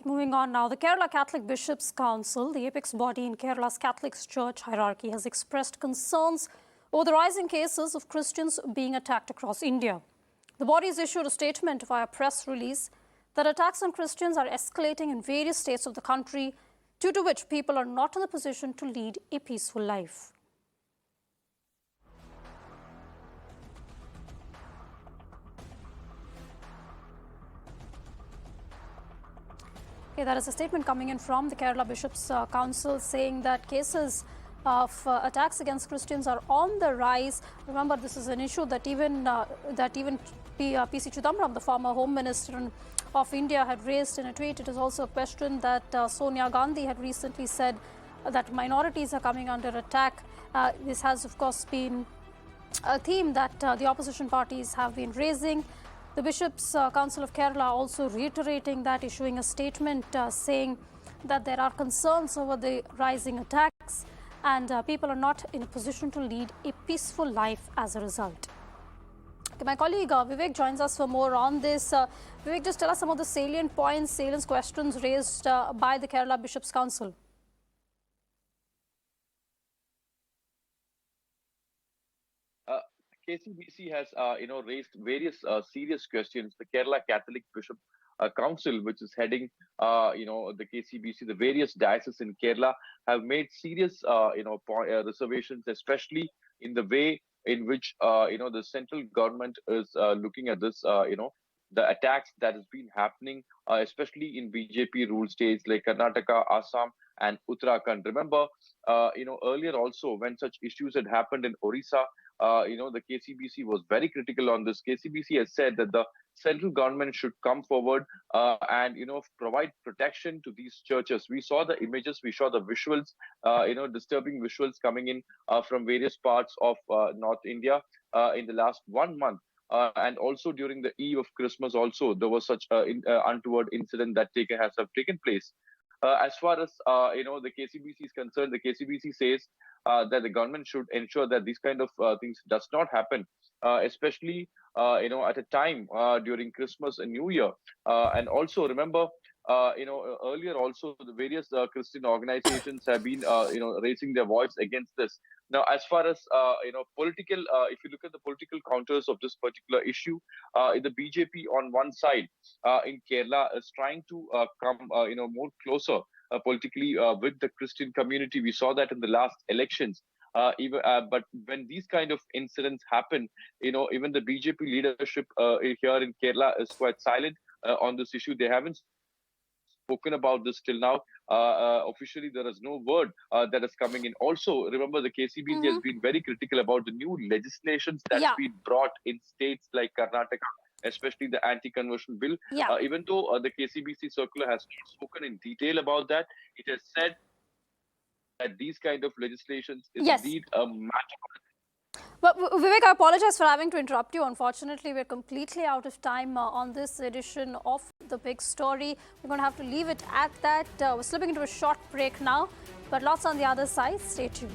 Moving on now, the Kerala Catholic Bishops' Council, the apex body in Kerala's Catholic church hierarchy, has expressed concerns over the rising cases of Christians being attacked across India. The body has issued a statement via press release that attacks on Christians are escalating in various states of the country, due to which people are not in a position to lead a peaceful life. Okay, that is a statement coming in from the Kerala Bishops' Council saying that cases of attacks against Christians are on the rise. Remember, this is an issue that even P.C. Chidambaram, the former Home Minister of India, had raised in a tweet. It is also a question that Sonia Gandhi had recently said that minorities are coming under attack. This has, of course, been a theme that the opposition parties have been raising. The Bishops' Council of Kerala also reiterating that, issuing a statement saying that there are concerns over the rising attacks and people are not in a position to lead a peaceful life as a result. Okay, my colleague Vivek joins us for more on this. Vivek, just tell us some of the salient points, salient questions raised by the Kerala Bishops' Council. KCBC has, raised various serious questions. The Kerala Catholic Bishop Council, which is heading, the KCBC, the various dioceses in Kerala, have made serious, reservations, especially in the way in which, the central government is looking at this, the attacks that has been happening, especially in BJP ruled states like Karnataka, Assam, and Uttarakhand. Remember, earlier also when such issues had happened in Orissa, the KCBC was very critical on this. KCBC has said that the central government should come forward and, provide protection to these churches. We saw the images, we saw the visuals, disturbing visuals coming in from various parts of North India in the last 1 month. And also during the eve of Christmas, also there was such untoward incident that has taken place. As far as the KCBC is concerned, the KCBC says that the government should ensure that these kind of things does not happen, especially at a time during Christmas and New Year. And also remember, earlier also the various Christian organizations have been raising their voice against this. Now, as far as political, if you look at the political counters of this particular issue, the BJP on one side in Kerala is trying to come more closer politically with the Christian community. We saw that in the last elections. But when these kind of incidents happen, even the BJP leadership here in Kerala is quite silent on this issue. They haven't spoken about this till now. Officially, there is no word that is coming in. Also, remember, the KCBC has been very critical about the new legislations that's been brought in states like Karnataka, especially the anti-conversion bill. Even though the KCBC circular has spoken in detail about that, it has said that these kind of legislations is indeed a matter. But Vivek, I apologize for having to interrupt you. Unfortunately, we're completely out of time on this edition of The Big Story. We're going to have to leave it at that. We're slipping into a short break now, but lots on the other side. Stay tuned.